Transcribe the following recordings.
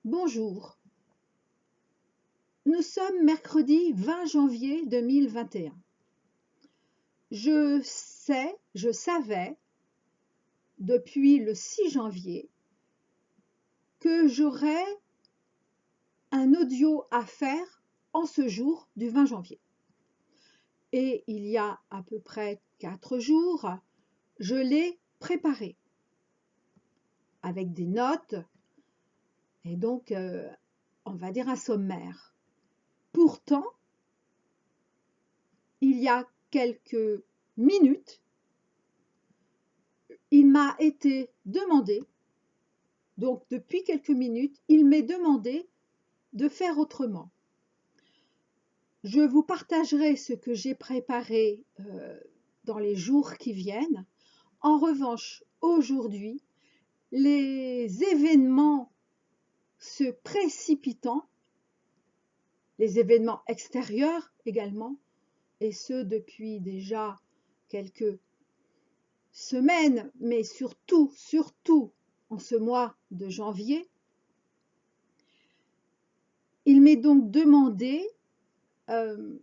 Bonjour, nous sommes mercredi 20 janvier 2021. Je savais depuis le 6 janvier que j'aurais un audio à faire en ce jour du 20 janvier. Et il y a à peu près 4 jours, je l'ai préparé avec des notes et donc on va dire un sommaire. Pourtant, il y a quelques minutes, il m'a été demandé, donc depuis quelques minutes, il m'est demandé de faire autrement. Je vous partagerai ce que j'ai préparé dans les jours qui viennent. En revanche, aujourd'hui, les événements se précipitant, les événements extérieurs également, et ce depuis déjà quelques semaines, mais surtout en ce mois de janvier, il m'est donc demandé de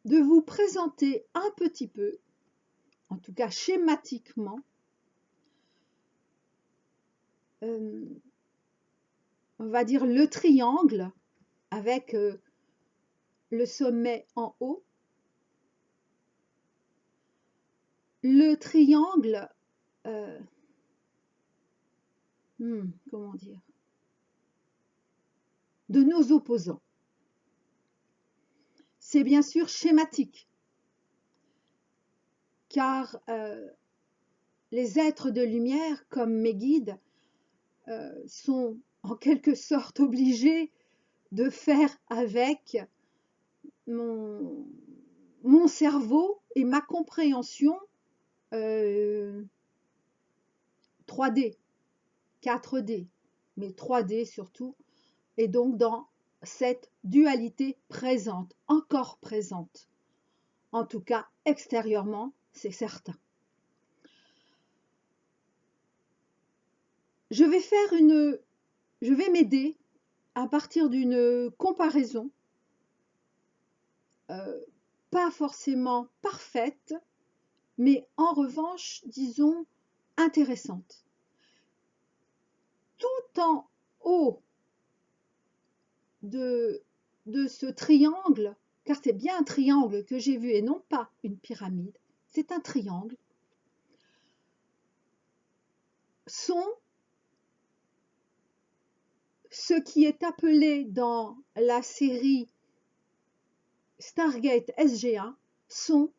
vous présenter un petit peu, en tout cas schématiquement, on va dire le triangle avec le sommet en haut, le triangle, comment dire, de nos opposants. C'est bien sûr schématique, car les êtres de lumière, comme mes guides, sont en quelque sorte obligés de faire avec mon cerveau et ma compréhension 3D, 4D, mais 3D surtout, et donc dans cette dualité présente, encore présente. En tout cas, extérieurement, c'est certain. Je vais m'aider à partir d'une comparaison pas forcément parfaite, mais en revanche, disons, intéressante. Tout en haut de ce triangle, car c'est bien un triangle que j'ai vu et non pas une pyramide, c'est un triangle, sont ce qui est appelé dans la série Stargate SG1 sont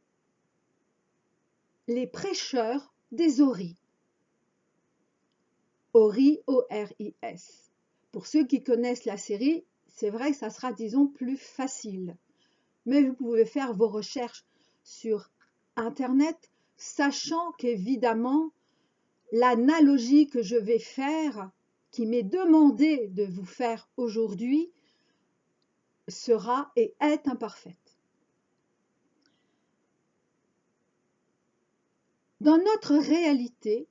les prêcheurs des Ori. Ori, O-R-I-S. Pour ceux qui connaissent la série, c'est vrai que ça sera, disons, plus facile. Mais vous pouvez faire vos recherches sur Internet, sachant qu'évidemment, l'analogie que je vais faire, qui m'est demandé de vous faire aujourd'hui, sera et est imparfaite. Dans notre réalité,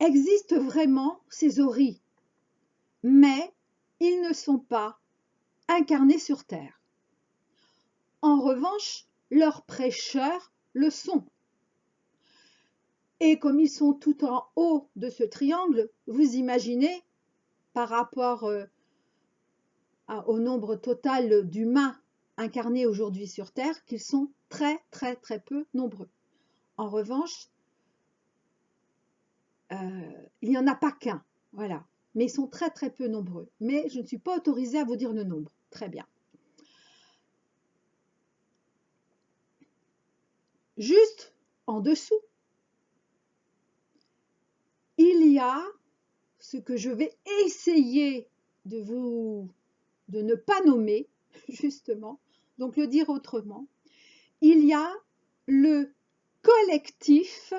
existent vraiment ces Ori, mais ils ne sont pas incarnés sur Terre. En revanche, leurs prêcheurs le sont. Et comme ils sont tout en haut de ce triangle, vous imaginez, par rapport au nombre total d'humains incarnés aujourd'hui sur Terre, qu'ils sont très peu nombreux. En revanche, il n'y en a pas qu'un, voilà. Mais ils sont très peu nombreux. Mais je ne suis pas autorisée à vous dire le nombre. Très bien. Juste en dessous, il y a ce que je vais essayer de ne pas nommer, justement, donc le dire autrement. Il y a le collectif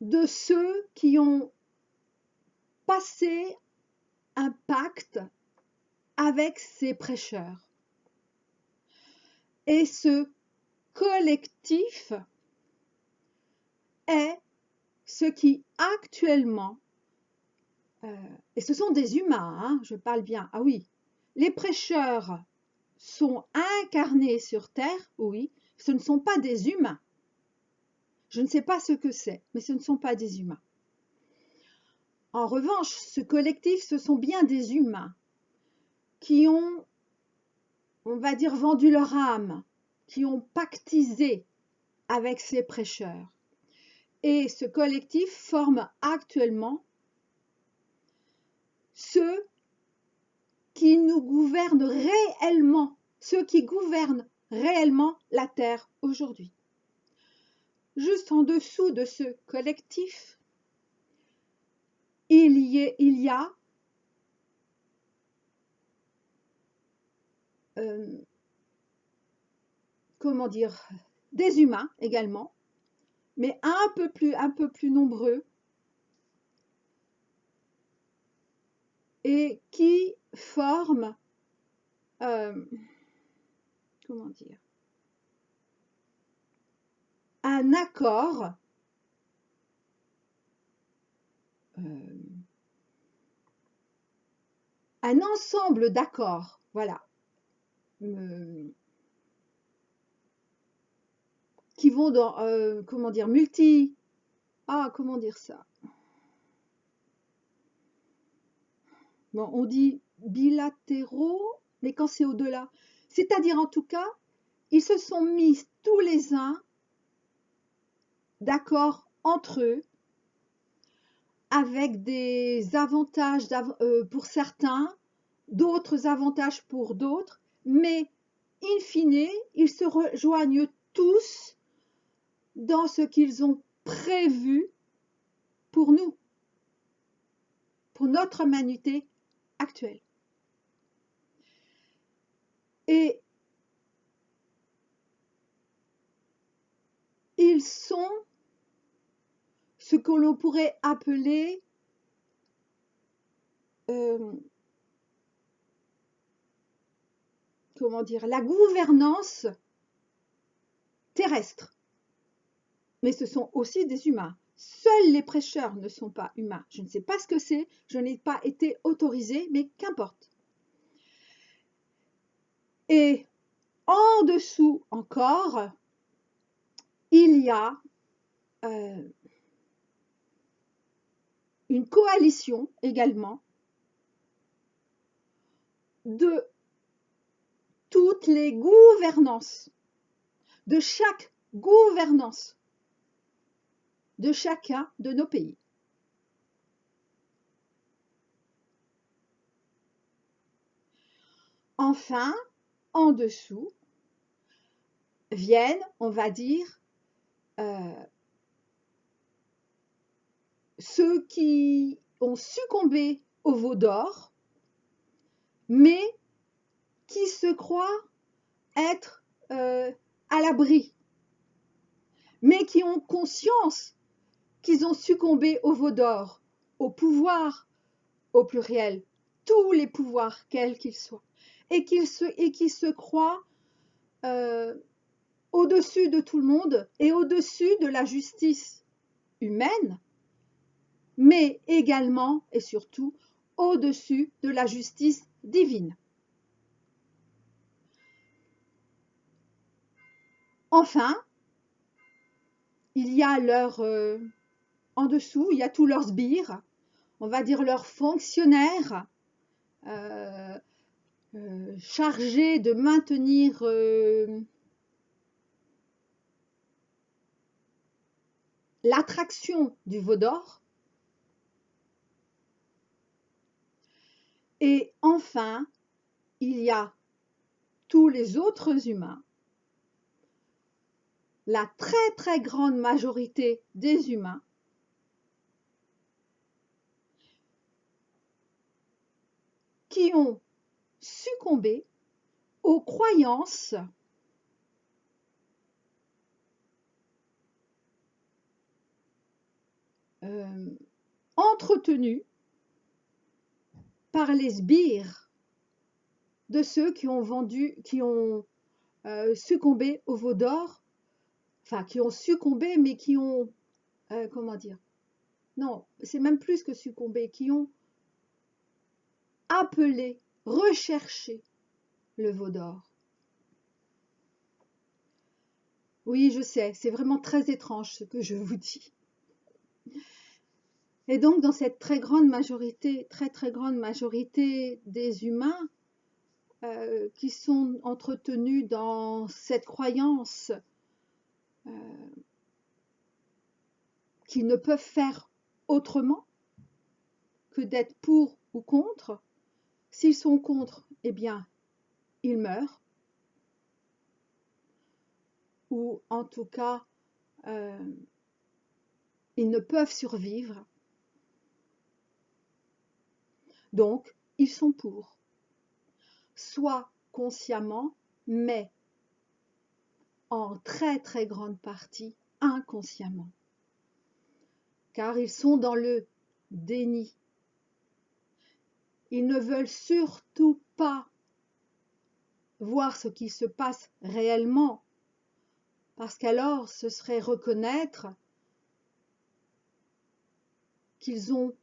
de ceux qui ont passé un pacte avec ces prêcheurs. Et ce collectif est ce qui actuellement, et ce sont des humains, hein, je parle bien, ah oui, les prêcheurs sont incarnés sur Terre, oui, ce ne sont pas des humains. Je ne sais pas ce que c'est, mais ce ne sont pas des humains. En revanche, ce collectif, ce sont bien des humains qui ont, on va dire, vendu leur âme, qui ont pactisé avec ces prêcheurs. Et ce collectif forme actuellement ceux qui nous gouvernent réellement, ceux qui gouvernent réellement la Terre aujourd'hui. Juste en dessous de ce collectif, il y a comment dire, des humains également, mais un peu plus nombreux, et qui forment, comment dire, un accord, un ensemble d'accords, voilà, qui vont dans, comment dire, comment dire ça? Bon, on dit bilatéraux, mais quand c'est au-delà, c'est-à-dire en tout cas, ils se sont mis tous les uns d'accord entre eux, avec des avantages pour certains, d'autres avantages pour d'autres, mais in fine, ils se rejoignent tous dans ce qu'ils ont prévu pour nous, pour notre humanité actuelle. Et ils sont ce que l'on pourrait appeler comment dire, la gouvernance terrestre. Mais ce sont aussi des humains. Seuls les prêcheurs ne sont pas humains. Je ne sais pas ce que c'est, je n'ai pas été autorisée, mais qu'importe. Et en dessous encore, il y a une coalition également de toutes les gouvernances, de chaque gouvernance de chacun de nos pays. Enfin, en dessous, viennent, on va dire, ceux qui ont succombé au veau d'or, mais qui se croient être à l'abri, mais qui ont conscience qu'ils ont succombé au veau d'or, au pouvoir, au pluriel, tous les pouvoirs, quels qu'ils soient, et qui se croient au-dessus de tout le monde et au-dessus de la justice humaine, mais également et surtout au-dessus de la justice divine. Enfin, il y a en dessous, il y a tous leurs sbires, on va dire leurs fonctionnaires chargés de maintenir l'attraction du veau d'or. Et enfin, il y a tous les autres humains, la très très grande majorité des humains, qui ont succombé aux croyances entretenues par les sbires de ceux qui ont succombé au veau d'or, enfin qui ont succombé, mais qui ont, comment dire, non, c'est même plus que succombé, qui ont appelé, recherché le veau d'or. Oui, je sais, c'est vraiment très étrange ce que je vous dis. Et donc, dans cette très grande majorité des humains qui sont entretenus dans cette croyance qu'ils ne peuvent faire autrement que d'être pour ou contre. S'ils sont contre, eh bien, ils meurent. Ou en tout cas, ils ne peuvent survivre. Donc, ils sont pour. Soit consciemment, mais en très très grande partie inconsciemment. Car ils sont dans le déni. Ils ne veulent surtout pas voir ce qui se passe réellement, parce qu'alors ce serait reconnaître qu'ils ont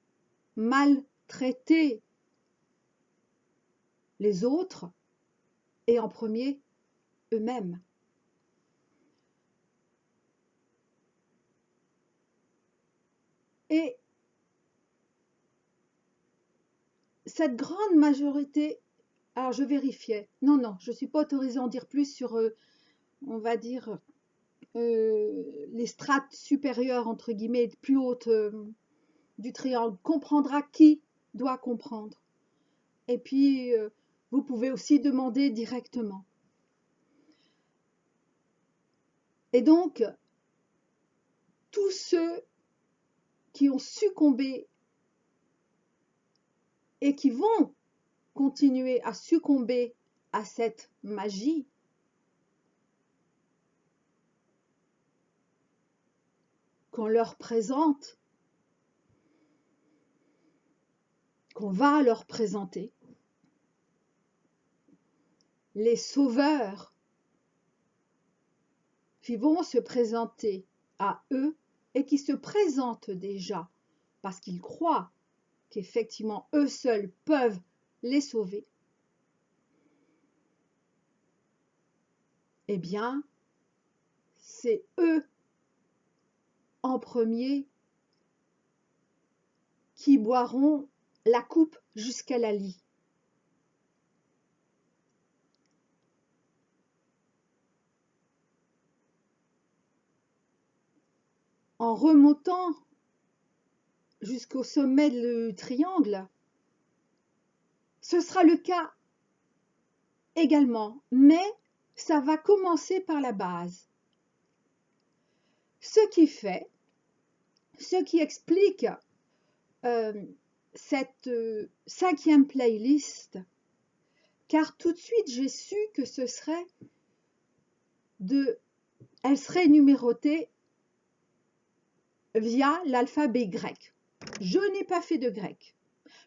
maltraité les autres et en premier eux-mêmes. Et cette grande majorité, alors je vérifiais, non, je ne suis pas autorisée à en dire plus sur, on va dire, les strates supérieures, entre guillemets, plus hautes du triangle, comprendra qui doit comprendre. Et puis, vous pouvez aussi demander directement. Et donc, tous ceux qui ont succombé et qui vont continuer à succomber à cette magie, qu'on leur présente, qu'on va leur présenter, les sauveurs qui vont se présenter à eux et qui se présentent déjà parce qu'ils croient qu'effectivement eux seuls peuvent les sauver, eh bien, c'est eux en premier qui boiront la coupe jusqu'à la lie. En remontant jusqu'au sommet du triangle, ce sera le cas également, mais ça va commencer par la base. Ce qui explique cette 5e playlist, car tout de suite j'ai su que elle serait numérotée via l'alphabet grec. Je n'ai pas fait de grec,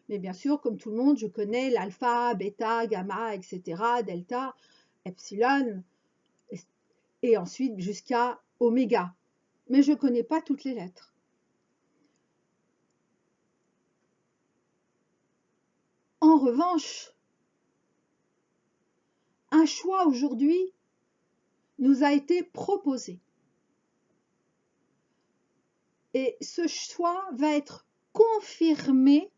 mais bien sûr, comme tout le monde, je connais l'alpha, bêta, gamma, etc., delta, epsilon, et ensuite jusqu'à oméga. Mais je ne connais pas toutes les lettres. En revanche, un choix aujourd'hui nous a été proposé. Et ce choix va être confirmé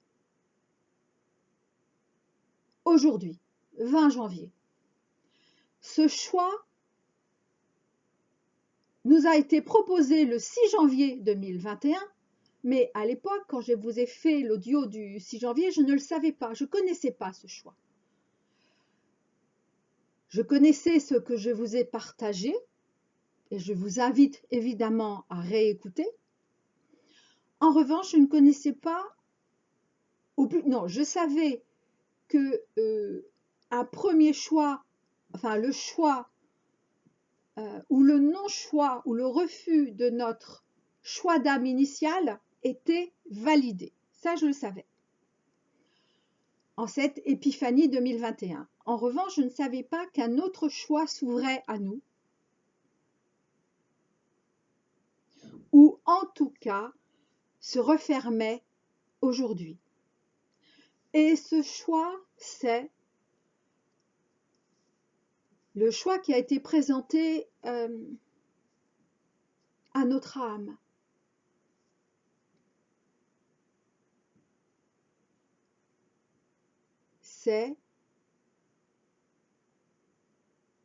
aujourd'hui, 20 janvier. Ce choix nous a été proposé le 6 janvier 2021, mais à l'époque, quand je vous ai fait l'audio du 6 janvier, je ne le savais pas, je ne connaissais pas ce choix. Je connaissais ce que je vous ai partagé, et je vous invite évidemment à réécouter. En revanche, je ne connaissais pas, non, je savais que un premier choix, enfin le choix ou le non-choix ou le refus de notre choix d'âme initial était validé. Ça, je le savais. En cette épiphanie 2021. En revanche, je ne savais pas qu'un autre choix s'ouvrait à nous, ou en tout cas se refermait aujourd'hui. Et ce choix, c'est le choix qui a été présenté à notre âme. C'est,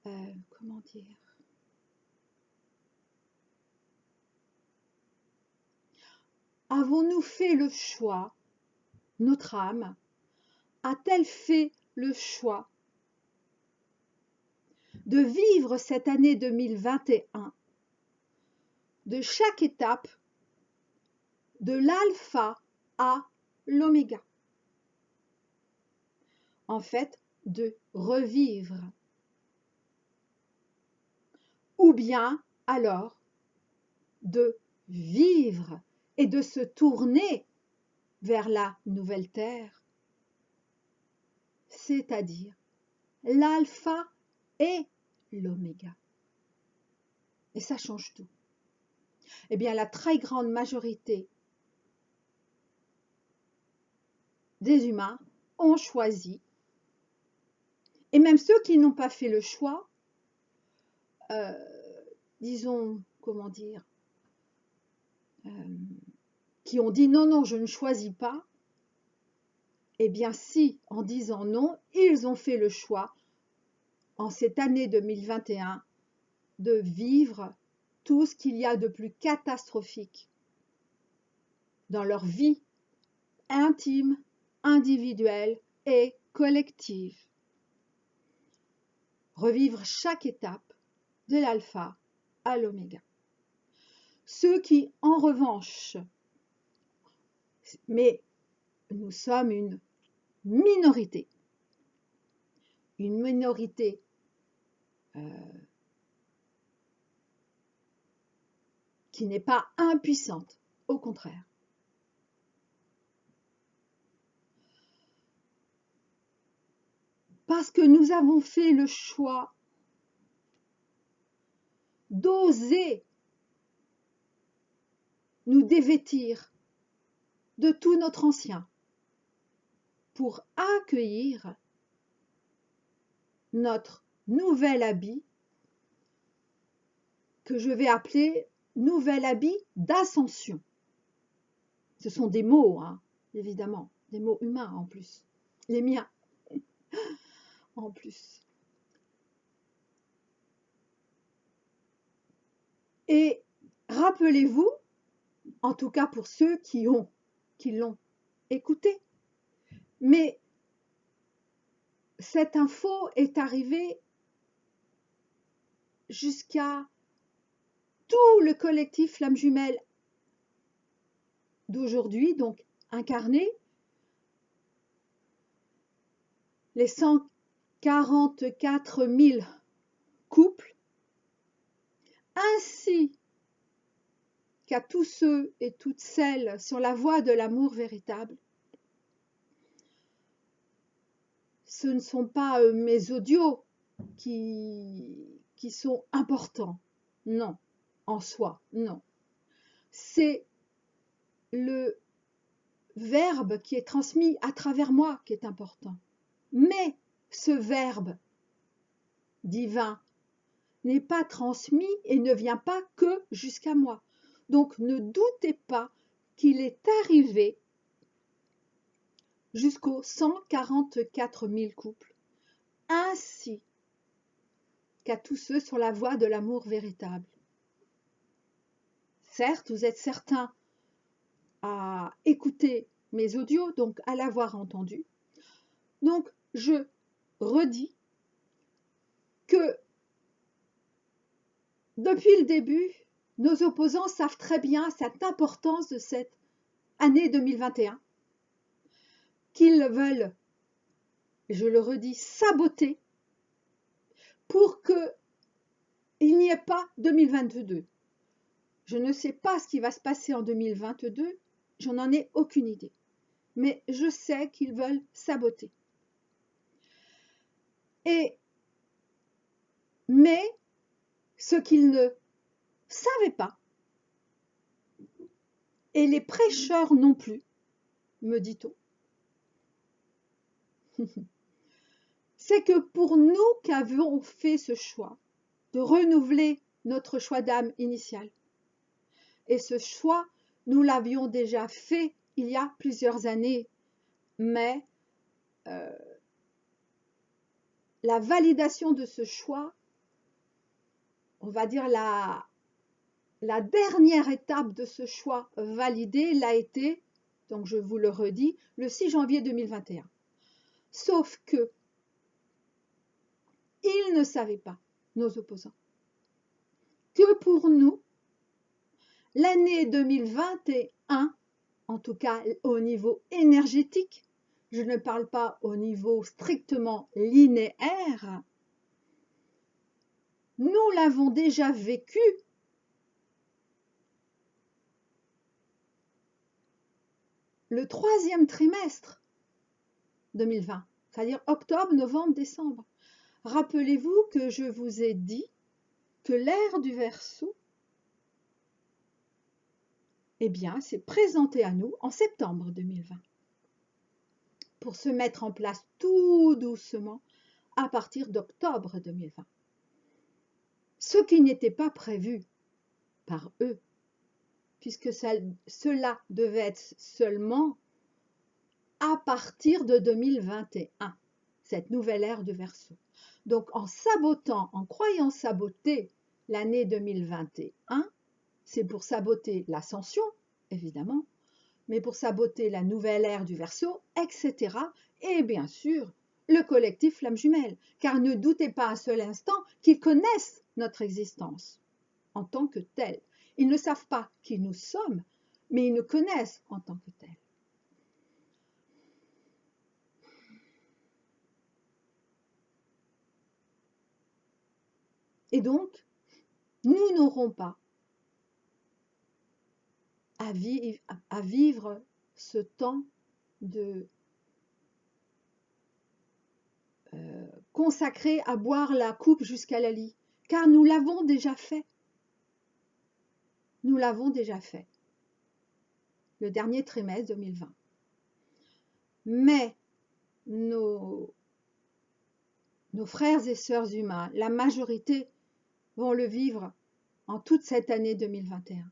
comment dire, avons-nous fait le choix, notre âme a-t-elle fait le choix de vivre cette année 2021 de chaque étape de l'alpha à l'oméga? En fait, de revivre. Ou bien alors de vivre et de se tourner vers la nouvelle terre, c'est-à-dire l'alpha et l'oméga. Et ça change tout. Eh bien, la très grande majorité des humains ont choisi, et même ceux qui n'ont pas fait le choix, disons, comment dire, qui ont dit non, non, je ne choisis pas, eh bien si, en disant non, ils ont fait le choix, en cette année 2021, de vivre tout ce qu'il y a de plus catastrophique dans leur vie intime, individuelle et collective. Revivre chaque étape de l'alpha à l'oméga. Ceux qui, en revanche, mais nous sommes une minorité qui n'est pas impuissante, au contraire. Parce que nous avons fait le choix d'oser nous dévêtir de tout notre ancien pour accueillir notre nouvel habit que je vais appeler nouvel habit d'ascension. Ce sont des mots, hein, évidemment, des mots humains en plus, les miens en plus. Et rappelez-vous, en tout cas pour ceux qui l'ont écouté, mais cette info est arrivée jusqu'à tout le collectif Flamme Jumelle d'aujourd'hui, donc incarné, les 144 000 couples, ainsi qu'à tous ceux et toutes celles sur la voie de l'amour véritable. Ce ne sont pas mes audios qui sont importants, non, en soi, non. C'est le verbe qui est transmis à travers moi qui est important. Mais ce verbe divin n'est pas transmis et ne vient pas que jusqu'à moi. Donc ne doutez pas qu'il est arrivé jusqu'aux 144 000 couples, ainsi qu'à tous ceux sur la voie de l'amour véritable. Certes, vous êtes certains à écouter mes audios, donc à l'avoir entendu. Donc, je redis que depuis le début, nos opposants savent très bien cette importance de cette année 2021, qu'ils veulent, je le redis, saboter pour qu'il n'y ait pas 2022. Je ne sais pas ce qui va se passer en 2022, je n'en ai aucune idée. Mais je sais qu'ils veulent saboter. Mais ce qu'ils ne savaient pas, et les prêcheurs non plus, me dit-on, c'est que pour nous qui avons fait ce choix de renouveler notre choix d'âme initial, et ce choix, nous l'avions déjà fait il y a plusieurs années, mais la validation de ce choix, on va dire la dernière étape de ce choix validé l'a été, donc je vous le redis, le 6 janvier 2021. Sauf que ils ne savaient pas, nos opposants, que pour nous, l'année 2021, en tout cas au niveau énergétique, je ne parle pas au niveau strictement linéaire, nous l'avons déjà vécu le 3e trimestre 2020, c'est-à-dire octobre, novembre, décembre. Rappelez-vous que je vous ai dit que l'ère du Verseau, eh bien, s'est présentée à nous en septembre 2020 pour se mettre en place tout doucement à partir d'octobre 2020. Ce qui n'était pas prévu par eux, puisque cela devait être seulement à partir de 2021, cette nouvelle ère du Verseau. Donc en sabotant, en croyant saboter l'année 2021, c'est pour saboter l'ascension, évidemment, mais pour saboter la nouvelle ère du Verseau, etc. Et bien sûr, le collectif Flamme Jumelle, car ne doutez pas un seul instant qu'ils connaissent notre existence en tant que telle. Ils ne savent pas qui nous sommes, mais ils nous connaissent en tant que tels. Et donc, nous n'aurons pas à vivre ce temps de consacré à boire la coupe jusqu'à la lie, car nous l'avons déjà fait. Nous l'avons déjà fait, le dernier trimestre 2020. Mais nos frères et sœurs humains, la majorité, vont le vivre en toute cette année 2021.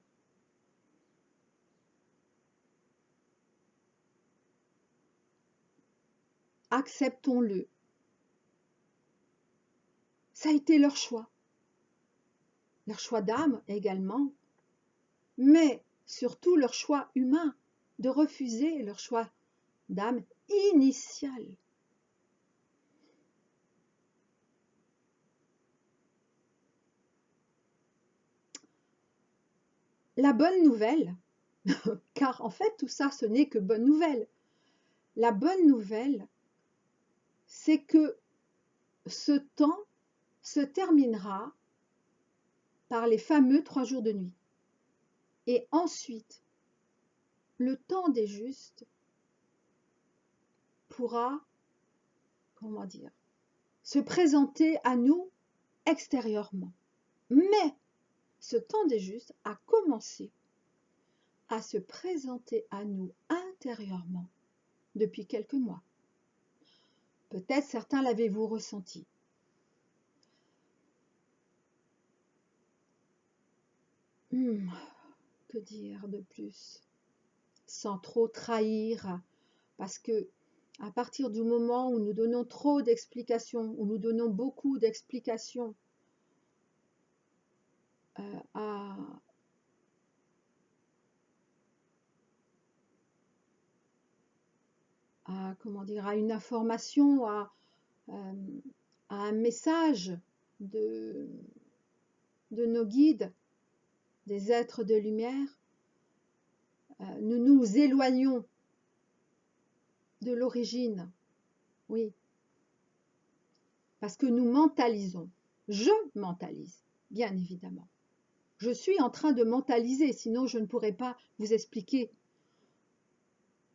Acceptons-le. Ça a été leur choix d'âme également, mais surtout leur choix humain, de refuser leur choix d'âme initial. La bonne nouvelle, car en fait tout ça ce n'est que bonne nouvelle, la bonne nouvelle, c'est que ce temps se terminera par les fameux 3 jours de nuit. Et ensuite, le temps des justes pourra, comment dire, se présenter à nous extérieurement. Mais ce temps des justes a commencé à se présenter à nous intérieurement depuis quelques mois. Peut-être certains l'avez-vous ressenti. Que dire de plus? Sans trop trahir, parce que à partir du moment où nous donnons trop d'explications, où nous donnons beaucoup d'explications à comment dire, à une information, à un message de nos guides, des êtres de lumière, nous nous éloignons de l'origine, oui, parce que nous mentalisons. Je mentalise, bien évidemment. Je suis en train de mentaliser, sinon je ne pourrais pas vous expliquer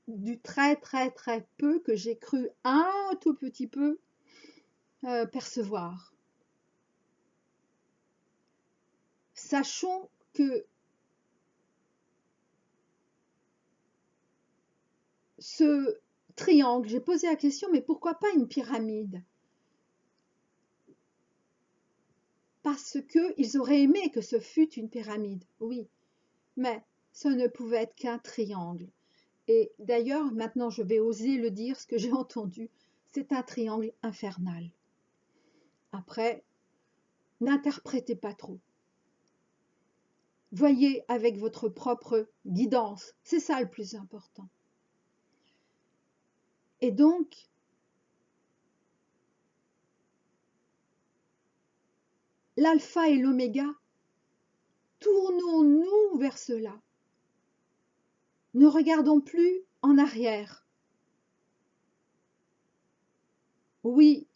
du très peu que j'ai cru un tout petit peu percevoir. Sachons que ce triangle, j'ai posé la question, mais pourquoi pas une pyramide? Parce qu'ils auraient aimé que ce fût une pyramide, oui, mais ce ne pouvait être qu'un triangle. Et d'ailleurs, maintenant je vais oser le dire, ce que j'ai entendu, c'est un triangle infernal. Après, n'interprétez pas trop. Voyez avec votre propre guidance, c'est ça le plus important. Et donc, l'alpha et l'oméga, tournons-nous vers cela. Ne regardons plus en arrière. Oui,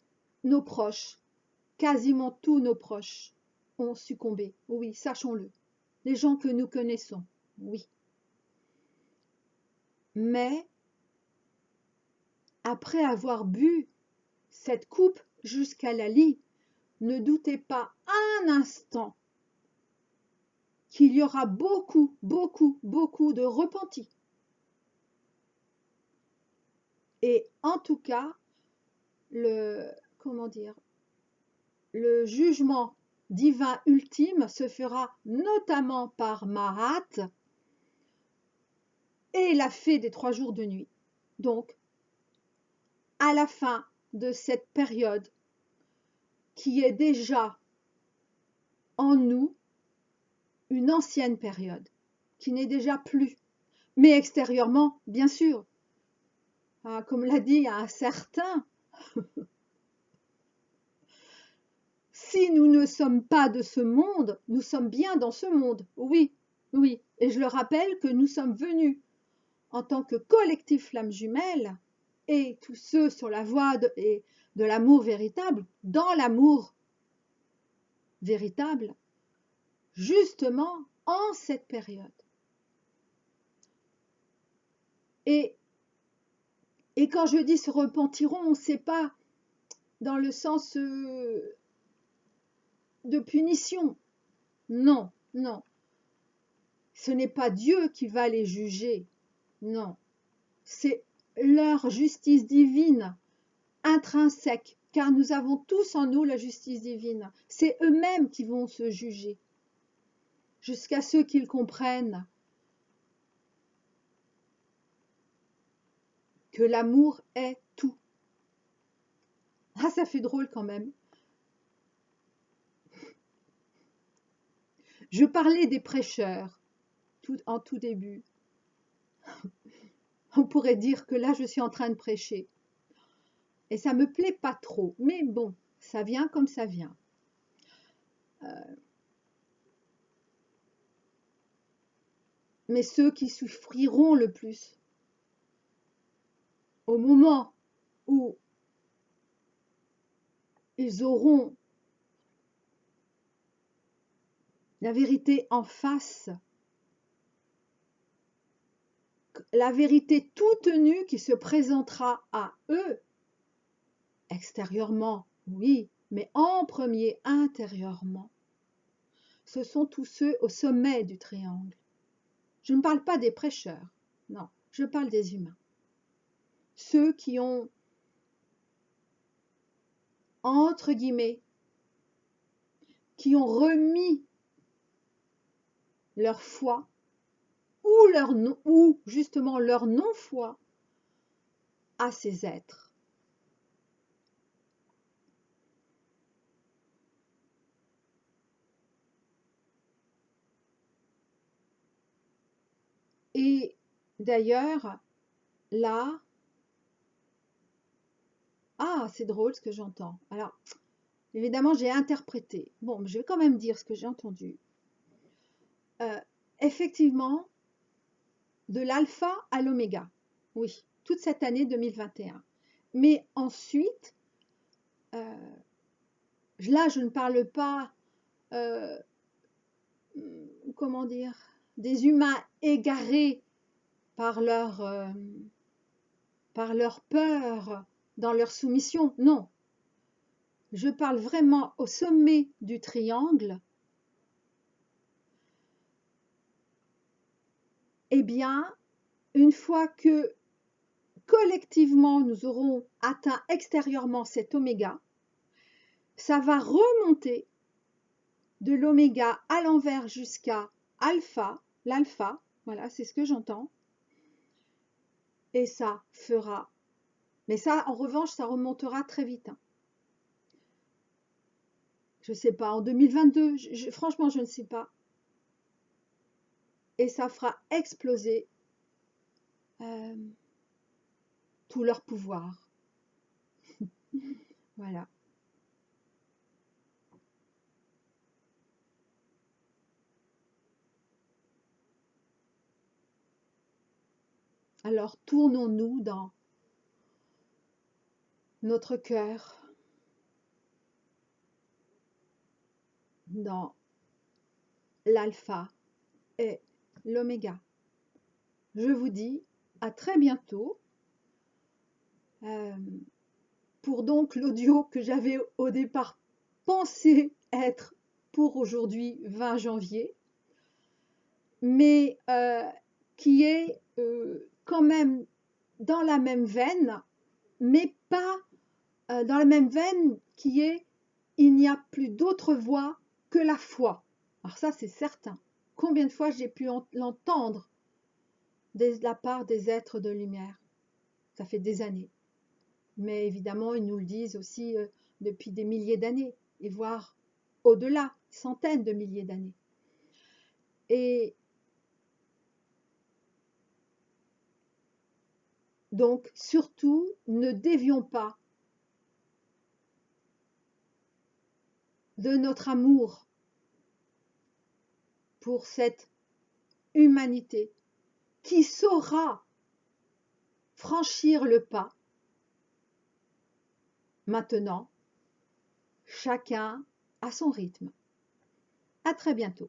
nos proches, quasiment tous nos proches, ont succombé. Oui, sachons-le. Les gens que nous connaissons, oui. Mais, après avoir bu cette coupe jusqu'à la lie, ne doutez pas un instant qu'il y aura beaucoup, beaucoup, beaucoup de repentis. Et en tout cas, le jugement divin ultime se fera notamment par Mahat et la fée des 3 jours de nuit. Donc, à la fin de cette période qui est déjà en nous une ancienne période, qui n'est déjà plus, mais extérieurement, bien sûr, comme l'a dit un certain, si nous ne sommes pas de ce monde, nous sommes bien dans ce monde, oui, oui, et je le rappelle que nous sommes venus en tant que collectif flamme jumelle et tous ceux sur la voie de l'amour véritable, dans l'amour véritable, justement en cette période. Et quand je dis se repentiront, c'est pas dans le sens de punition. Non, non. Ce n'est pas Dieu qui va les juger. Non. C'est leur justice divine intrinsèque, car nous avons tous en nous la justice divine. C'est eux-mêmes qui vont se juger, jusqu'à ce qu'ils comprennent que l'amour est tout. Ah, ça fait drôle quand même. Je parlais des prêcheurs en tout début. On pourrait dire que là, je suis en train de prêcher. Et ça me plaît pas trop. Mais bon, ça vient comme ça vient. Mais ceux qui souffriront le plus, au moment où ils auront la vérité en face, la vérité toute nue qui se présentera à eux, extérieurement, oui, mais en premier intérieurement, ce sont tous ceux au sommet du triangle. Je ne parle pas des prêcheurs, non, je parle des humains. Ceux qui ont, entre guillemets, qui ont remis leur foi ou justement leur non-foi à ces êtres. Et d'ailleurs, là, ah, c'est drôle ce que j'entends. Alors, évidemment, j'ai interprété. Bon, je vais quand même dire ce que j'ai entendu. Effectivement, de l'alpha à l'oméga. Oui, toute cette année 2021. Mais ensuite, là, je ne parle pas, comment dire, des humains égarés par leur peur, dans leur soumission. Non. je parle vraiment au sommet du triangle, eh bien, une fois que collectivement nous aurons atteint extérieurement cet oméga, ça va remonter de l'oméga à l'envers jusqu'à alpha, l'alpha, voilà, c'est ce que j'entends, et ça fera, mais ça, en revanche, ça remontera très vite. Hein. Je ne sais pas, en 2022, franchement, je ne sais pas. Et ça fera exploser tout leur pouvoir. Voilà. Alors, tournons-nous dans notre cœur, dans l'alpha et l'oméga. Je vous dis à très bientôt pour donc l'audio que j'avais au départ pensé être pour aujourd'hui 20 janvier, mais qui est quand même dans la même veine, mais pas dans la même veine qui est il n'y a plus d'autre voie que la foi. Alors ça, c'est certain. Combien de fois j'ai pu l'entendre de la part des êtres de lumière? Ça fait des années. Mais évidemment, ils nous le disent aussi depuis des milliers d'années, et voire au-delà, centaines de milliers d'années. Et donc, surtout, ne dévions pas de notre amour pour cette humanité qui saura franchir le pas. Maintenant, chacun à son rythme. À très bientôt.